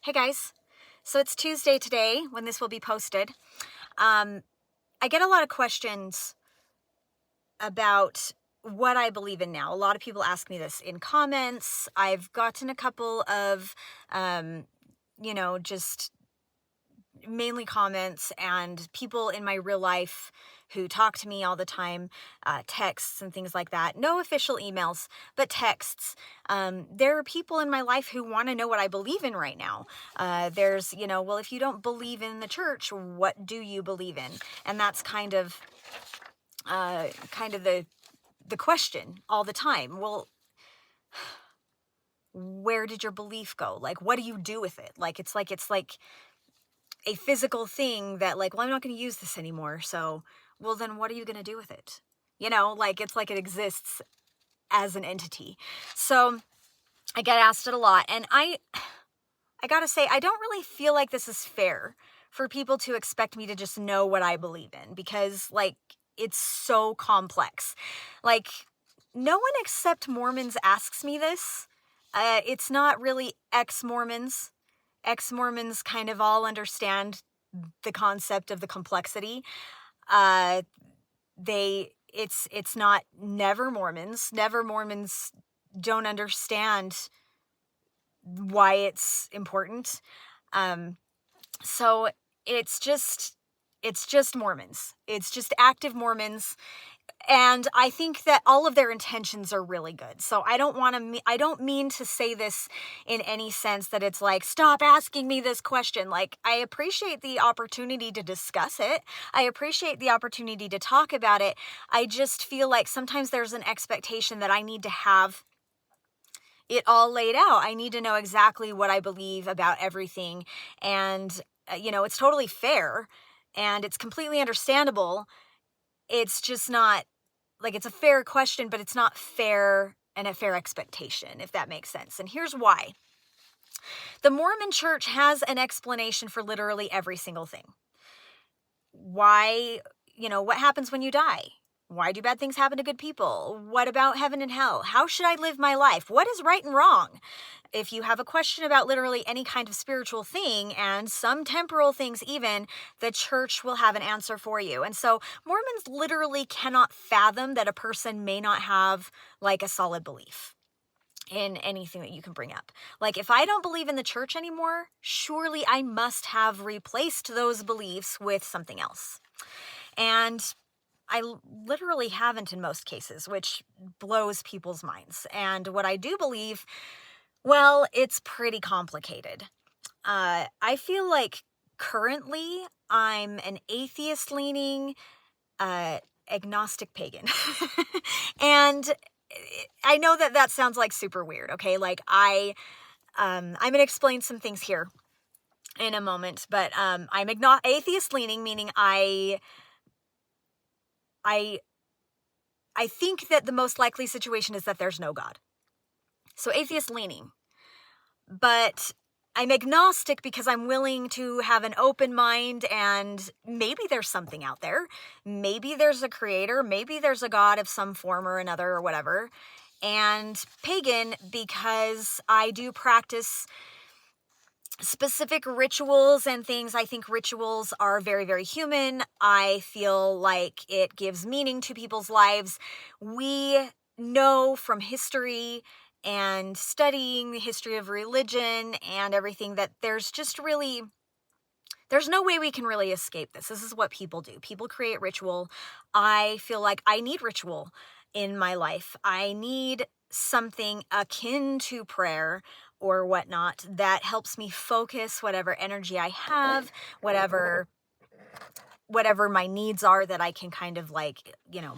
Hey guys, so it's Tuesday today when this will be posted. I get a lot of questions about what I believe in now. A lot of people ask me this in comments. I've gotten a couple of, um, just mainly comments and people in my real life who talk to me all the time, texts and things like that. No official emails, but texts. There are people in my life who want to know what I believe in right now. There's, well, if you don't believe in the church, what do you believe in? And that's kind of the question all the time. Well, where did your belief go? Like, what do you do with it? Like, it's like a physical thing that, like, well, I'm not going to use this anymore. So, well, then what are you going to do with it? Like it's like it exists as an entity. So I get asked it a lot. And I got to say, I don't really feel like this is fair for people to expect me to just know what I believe in because, like, it's so complex. Like, no one except Mormons asks me this. It's not really ex-Mormons. Ex-Mormons kind of all understand the concept of the complexity. Uh, it's not never Mormons. Never Mormons don't understand why it's important. So it's just Mormons. It's just active Mormons. And I think that all of their intentions are really good. So I don't mean to say this in any sense that it's like, stop asking me this question. Like, I appreciate the opportunity to discuss it. I appreciate the opportunity to talk about it. I just feel like sometimes there's an expectation that I need to have it all laid out. I need to know exactly what I believe about everything. And, it's totally fair and it's completely understandable. It's just not like it's a fair question, but it's not fair and a fair expectation, if that makes sense. And here's why. The Mormon church has an explanation for literally every single thing. Why, what happens when you die? Why do bad things happen to good people? What about heaven and hell? How should I live my life? What is right and wrong? If you have a question about literally any kind of spiritual thing and some temporal things even, the church will have an answer for you. And so Mormons literally cannot fathom that a person may not have like a solid belief in anything that you can bring up. Like, if I don't believe in the church anymore, surely I must have replaced those beliefs with something else. And I literally haven't in most cases, which blows people's minds. And what I do believe, well, it's pretty complicated. I feel like currently I'm an atheist leaning, agnostic pagan. And I know that that sounds like super weird. Okay. Like I'm going to explain some things here in a moment, but, I'm atheist leaning, meaning I I think that the most likely situation is that there's no God. So atheist leaning. But I'm agnostic because I'm willing to have an open mind and maybe there's something out there. Maybe there's a creator. Maybe there's a God of some form or another or whatever. And pagan because I do practice specific rituals and things. I think rituals are very, very human. I feel like it gives meaning to people's lives. We know from history and studying the history of religion and everything that there's no way we can really escape this. This is what people do. People create ritual. I feel like I need ritual in my life. I need something akin to prayer or whatnot that helps me focus whatever energy I have, whatever my needs are that I can kind of like,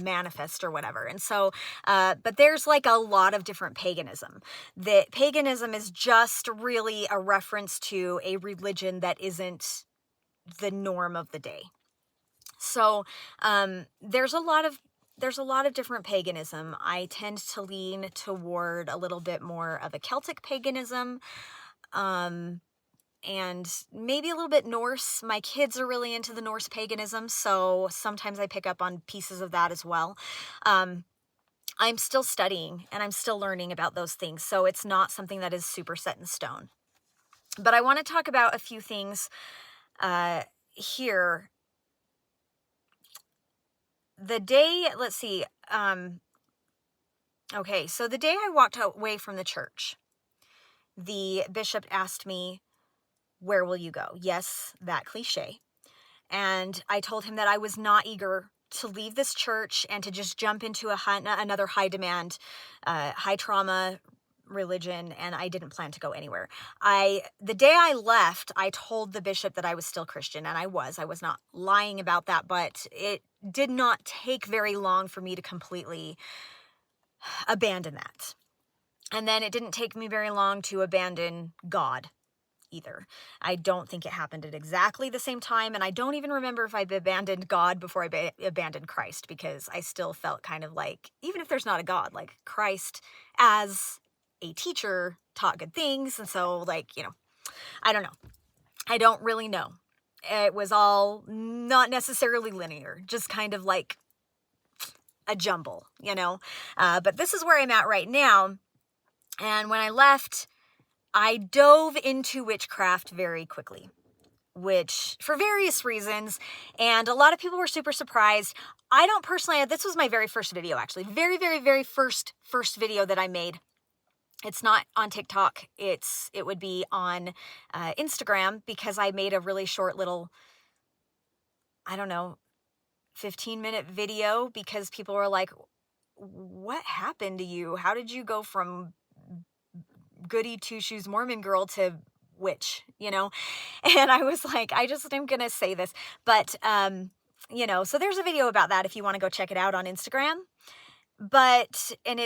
manifest or whatever. And so, but there's like a lot of different paganism. That paganism is just really a reference to a religion that isn't the norm of the day. So, there's a lot of different paganism. I tend to lean toward a little bit more of a Celtic paganism. Um, and maybe a little bit Norse. My kids are really into the Norse paganism, so sometimes I pick up on pieces of that as well. Um, I'm still studying and I'm still learning about those things, so it's not something that is super set in stone. But I want to talk about a few things here. The day, let's see. Okay, so the day I walked away from the church, the bishop asked me, "Where will you go?" Yes, that cliche. And I told him that I was not eager to leave this church and to just jump into another high demand, high trauma religion, and I didn't plan to go anywhere. The day I left, I told the bishop that I was still Christian, and I was not lying about that, but it did not take very long for me to completely abandon that. And then it didn't take me very long to abandon God either. I don't think it happened at exactly the same time, and I don't even remember if I abandoned God before I abandoned Christ, because I still felt kind of like, even if there's not a God, like Christ as a teacher taught good things, and so, like, I don't know. I don't really know. It was all not necessarily linear, just kind of like a jumble, but this is where I'm at right now. And when I left, I dove into witchcraft very quickly, which for various reasons, and a lot of people were super surprised. I don't personally, this was my very first video, actually. Very, very, very first video that I made. It's not on TikTok. It would be on Instagram, because I made a really short little, I don't know, 15-minute video, because people were like, "What happened to you? How did you go from goody two-shoes Mormon girl to witch?" And I was like, I just am gonna say this, but so there's a video about that if you want to go check it out on Instagram. And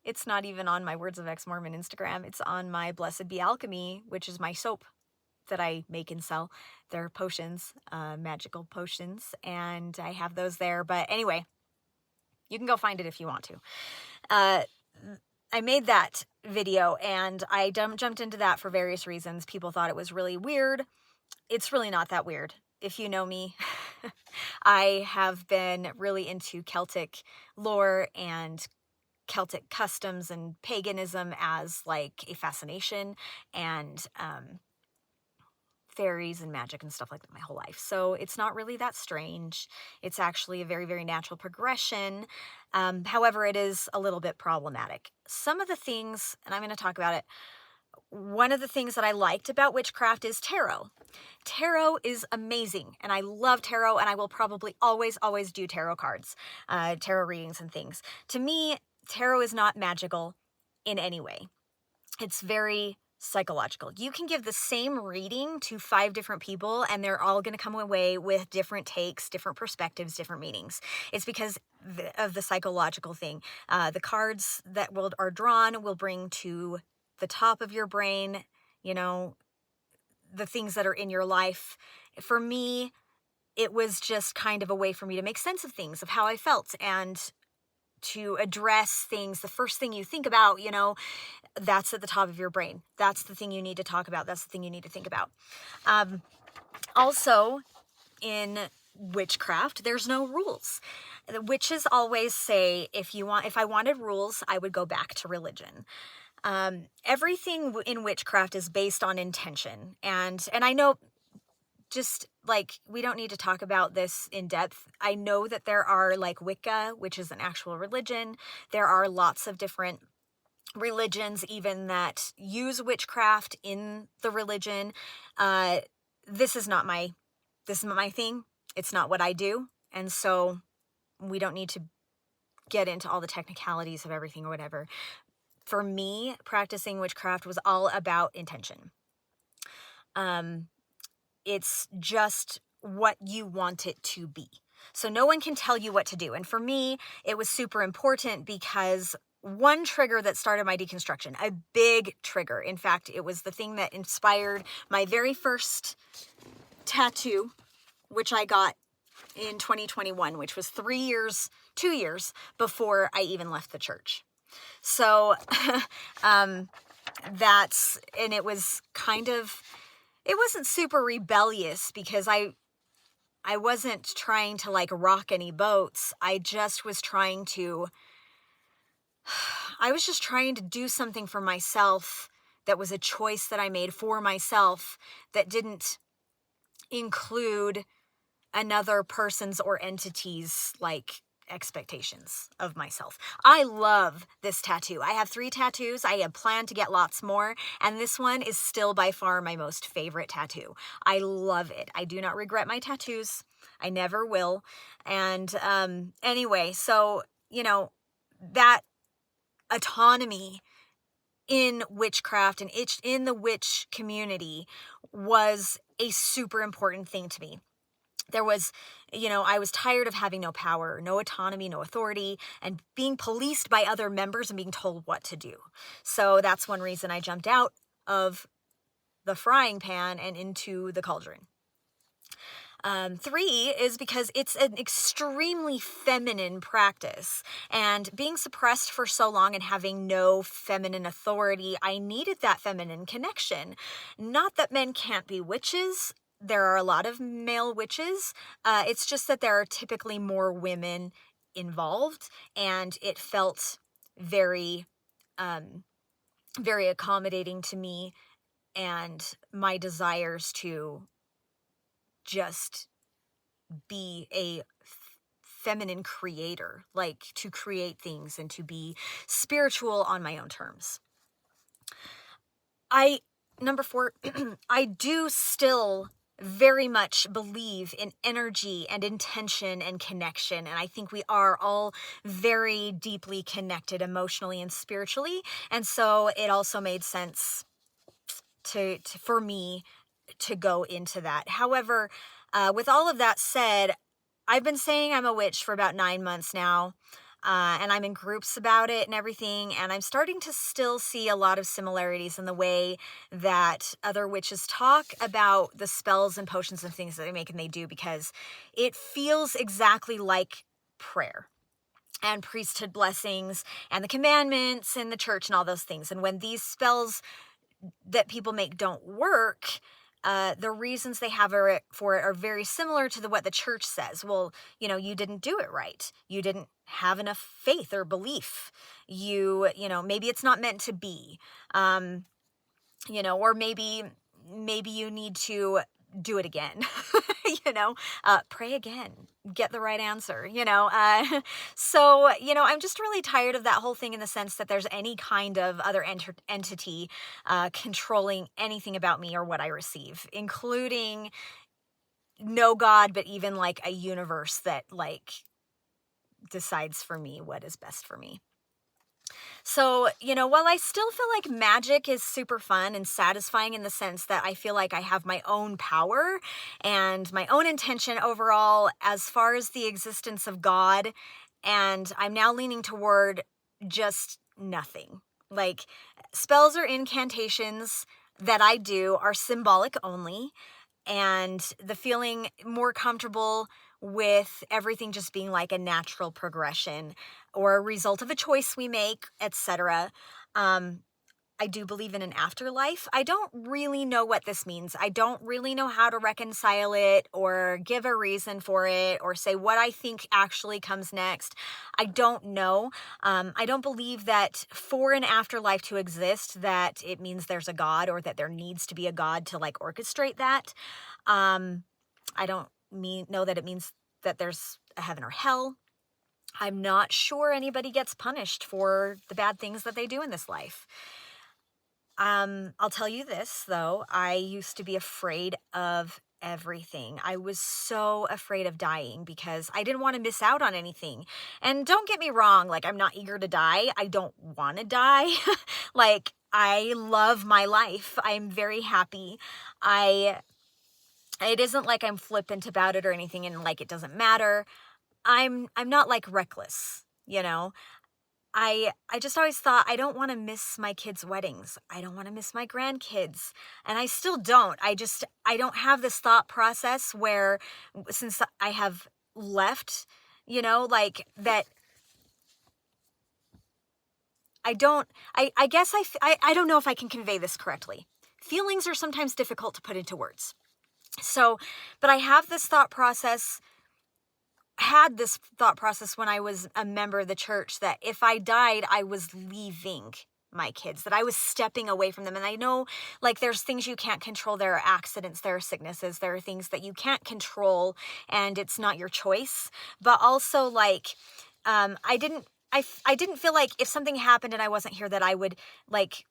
it's not even on my Words of Ex-Mormon Instagram. It's on my Blessed Be Alchemy, which is my soap that I make and sell. They're potions, magical potions, and I have those there. But anyway, you can go find it if you want to. I made that video, and I jumped into that for various reasons. People thought it was really weird. It's really not that weird. If you know me, I have been really into Celtic lore and Celtic customs and paganism as like a fascination, and fairies and magic and stuff like that my whole life. So it's not really that strange. It's actually a very, very natural progression. However, it is a little bit problematic. Some of the things, and I'm going to talk about it, one of the things that I liked about witchcraft is tarot. Tarot is amazing, and I love tarot, and I will probably always, always do tarot cards, tarot readings and things. To me, tarot is not magical in any way. It's very psychological. You can give the same reading to 5 different people, and they're all going to come away with different takes, different perspectives, different meanings. It's because of the psychological thing. The cards that are drawn will bring to the top of your brain, the things that are in your life. For me, it was just kind of a way for me to make sense of things, of how I felt, and to address things. The first thing you think about, that's at the top of your brain. That's the thing you need to talk about. That's the thing you need to think about. Also, in witchcraft, there's no rules. The witches always say, if I wanted rules, I would go back to religion. Everything in witchcraft is based on intention. And I know, just like, we don't need to talk about this in depth. I know that there are like Wicca, which is an actual religion. There are lots of different religions even that use witchcraft in the religion. This is not my thing. It's not what I do. And so we don't need to get into all the technicalities of everything or whatever. For me, practicing witchcraft was all about intention. It's just what you want it to be. So no one can tell you what to do. And for me, it was super important, because one trigger that started my deconstruction, a big trigger. In fact, it was the thing that inspired my very first tattoo, which I got in 2021, which was 2 years before I even left the church. So and it was it wasn't super rebellious, because I wasn't trying to like rock any boats. I was just trying to do something for myself that was a choice that I made for myself that didn't include another person's or entity's like expectations of myself. I love this tattoo. I have 3 tattoos. I have planned to get lots more, and this one is still by far my most favorite tattoo. I love it. I do not regret my tattoos. I never will. And anyway, so, that autonomy in witchcraft and in the witch community was a super important thing to me. There was, I was tired of having no power, no autonomy, no authority, and being policed by other members and being told what to do. So that's one reason I jumped out of the frying pan and into the cauldron. 3 is because it's an extremely feminine practice, and being suppressed for so long and having no feminine authority, I needed that feminine connection. Not that men can't be witches. There are a lot of male witches. It's just that there are typically more women involved, and it felt very, very accommodating to me and my desires to just be a feminine creator, like to create things and to be spiritual on my own terms. Number 4, I do still very much believe in energy and intention and connection. And I think we are all very deeply connected emotionally and spiritually. And so it also made sense for me to go into that. However, with all of that said, I've been saying I'm a witch for about 9 months now. And I'm in groups about it and everything, and I'm starting to still see a lot of similarities in the way that other witches talk about the spells and potions and things that they make and they do, because it feels exactly like prayer and priesthood blessings and the commandments and the church and all those things. And when these spells that people make don't work, the reasons they have for it are very similar to what the church says. Well, you didn't do it right. You didn't have enough faith or belief. Maybe it's not meant to be. Or maybe you need to do it again. Pray again, get the right answer, So, I'm just really tired of that whole thing, in the sense that there's any kind of other entity controlling anything about me or what I receive, including no God, but even like a universe that like decides for me what is best for me. So, while I still feel like magic is super fun and satisfying, in the sense that I feel like I have my own power and my own intention overall as far as the existence of God, and I'm now leaning toward just nothing. Like, spells or incantations that I do are symbolic only, and the feeling more comfortable with everything just being like a natural progression or a result of a choice we make, etc. I do believe in an afterlife. I don't really know what this means. I don't really know how to reconcile it or give a reason for it or say what I think actually comes next. I don't know. I don't believe that for an afterlife to exist, that it means there's a God, or that there needs to be a God to like orchestrate that. I don't know that it means that there's a heaven or hell. I'm not sure anybody gets punished for the bad things that they do in this life. I'll tell you this, though. I used to be afraid of everything. I was so afraid of dying because I didn't want to miss out on anything. And don't get me wrong, like, I'm not eager to die. I don't want to die. Like, I love my life. I'm very happy. It isn't like I'm flippant about it or anything and like it doesn't matter. I'm not like reckless, I just always thought, I don't want to miss my kids' weddings. I don't want to miss my grandkids. And I still don't. I don't have this thought process where, since I have left, like that, I guess I don't know if I can convey this correctly. Feelings are sometimes difficult to put into words. So, but I have this thought process, had this thought process when I was a member of the church, that if I died, I was leaving my kids, that I was stepping away from them. And I know, like, there's things you can't control. There are accidents, there are sicknesses, there are things that you can't control, and it's not your choice. But also, like, I didn't feel like if something happened and I wasn't here that I would, like,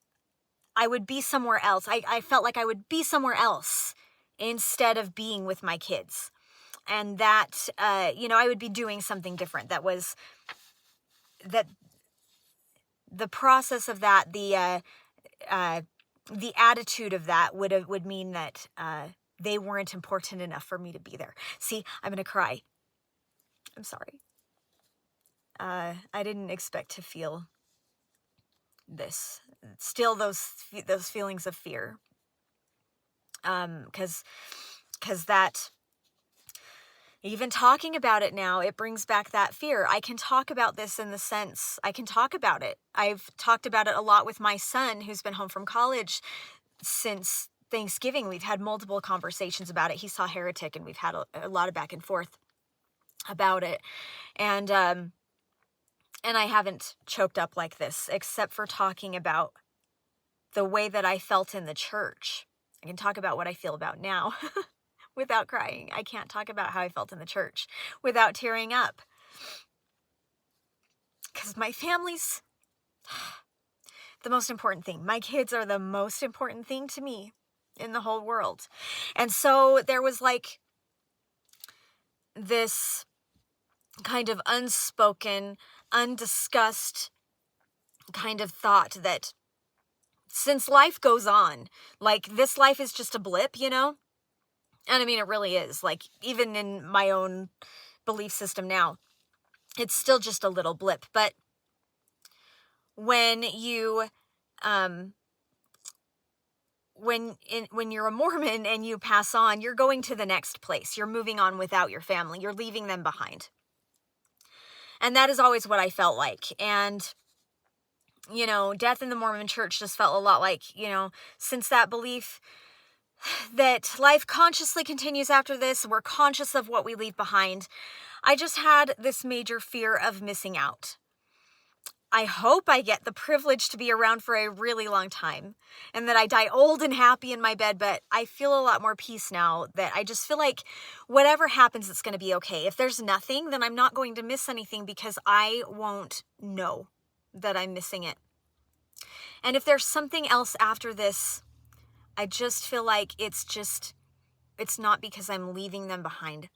I would be somewhere else. I felt like I would be somewhere else instead of being with my kids. And that, I would be doing something different. That the process of that, the attitude of that would mean that they weren't important enough for me to be there. See, I'm going to cry. I'm sorry. I didn't expect to feel this. Still those feelings of fear. Because that, even talking about it now, it brings back that fear. I can talk about this in the sense, I can talk about it. I've talked about it a lot with my son who's been home from college since Thanksgiving. We've had multiple conversations about it. He saw Heretic and we've had a lot of back and forth about it. And I haven't choked up like this, except for talking about the way that I felt in the church. I can talk about what I feel about now without crying. I can't talk about how I felt in the church without tearing up. Because my family's the most important thing. My kids are the most important thing to me in the whole world. And so there was like this kind of unspoken, undiscussed kind of thought that since life goes on, like, this life is just a blip, you know? And I mean, it really is. Like, even in my own belief system now, it's still just a little blip. But when you, when you're a Mormon and you pass on, you're going to the next place. You're moving on without your family. You're leaving them behind. And that is always what I felt like. And, death in the Mormon church just felt a lot like, since that belief that life consciously continues after this, we're conscious of what we leave behind, I just had this major fear of missing out. I hope I get the privilege to be around for a really long time and that I die old and happy in my bed, but I feel a lot more peace now that I just feel like whatever happens, it's going to be okay. If there's nothing, then I'm not going to miss anything because I won't know that I'm missing it. And if there's something else after this, I just feel like it's not because I'm leaving them behind.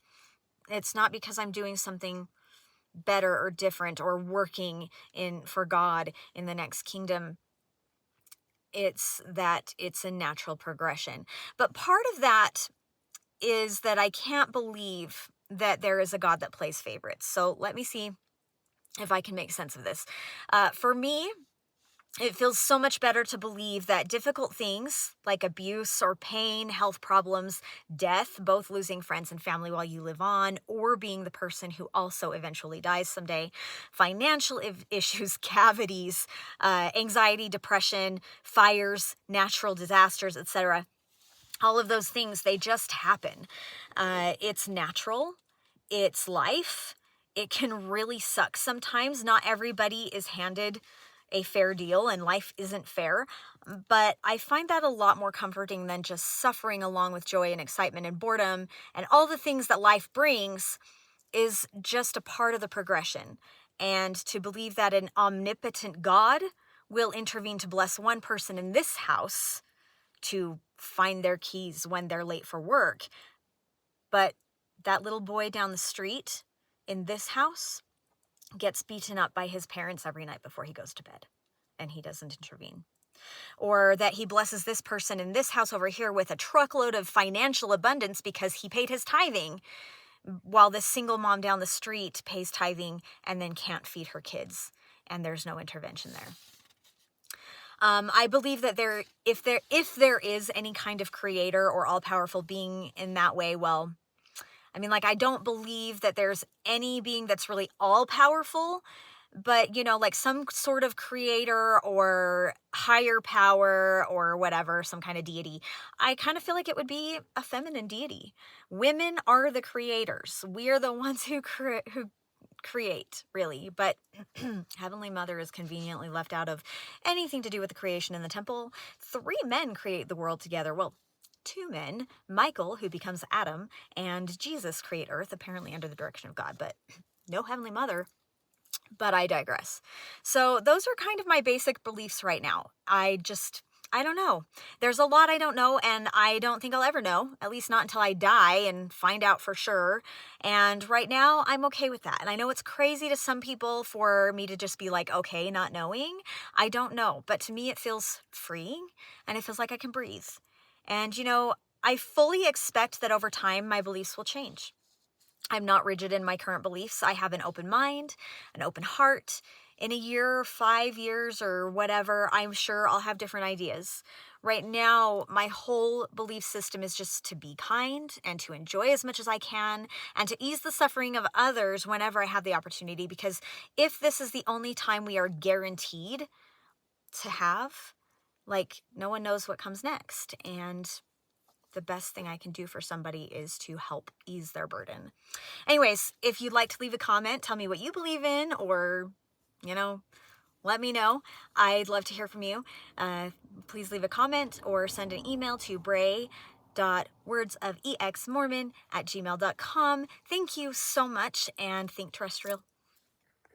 It's not because I'm doing something better or different or working for God in the next kingdom. It's that it's a natural progression. But part of that is that I can't believe that there is a God that plays favorites. So let me see if I can make sense of this. For me, it feels so much better to believe that difficult things like abuse or pain, health problems, death, both losing friends and family while you live on, or being the person who also eventually dies someday, financial issues, cavities, anxiety, depression, fires, natural disasters, etc. All of those things, they just happen. It's natural. It's life. It can really suck sometimes. Not everybody is handed a fair deal and life isn't fair, but I find that a lot more comforting than just suffering along with joy and excitement and boredom and all the things that life brings is just a part of the progression. And to believe that an omnipotent God will intervene to bless one person in this house to find their keys when they're late for work, but that little boy down the street in this house gets beaten up by his parents every night before he goes to bed, and he doesn't intervene. Or that he blesses this person in this house over here with a truckload of financial abundance because he paid his tithing, while this single mom down the street pays tithing and then can't feed her kids, and there's no intervention there. I believe that if there is any kind of creator or all-powerful being in that way, well, I mean, like, I don't believe that there's any being that's really all-powerful, but, like some sort of creator or higher power or whatever, some kind of deity, I kind of feel like it would be a feminine deity. Women are the creators. We are the ones who create, really, but Heavenly Mother is conveniently left out of anything to do with the creation in the temple. 3 men create the world together. Well, 2 men, Michael, who becomes Adam, and Jesus create Earth, apparently under the direction of God, but no Heavenly Mother. But I digress. So those are kind of my basic beliefs right now. I don't know. There's a lot I don't know, and I don't think I'll ever know, at least not until I die and find out for sure. And right now, I'm okay with that. And I know it's crazy to some people for me to just be like, okay, not knowing. I don't know. But to me, it feels freeing, and it feels like I can breathe. And, I fully expect that over time, my beliefs will change. I'm not rigid in my current beliefs. I have an open mind, an open heart. In a year, 5 years, or whatever, I'm sure I'll have different ideas. Right now, my whole belief system is just to be kind and to enjoy as much as I can and to ease the suffering of others whenever I have the opportunity. Because if this is the only time we are guaranteed to have, no one knows what comes next. And the best thing I can do for somebody is to help ease their burden. Anyways, if you'd like to leave a comment, tell me what you believe in, or, let me know. I'd love to hear from you. Please leave a comment or send an email to bray.wordsofexmormon@gmail.com. Thank you so much, and think terrestrial.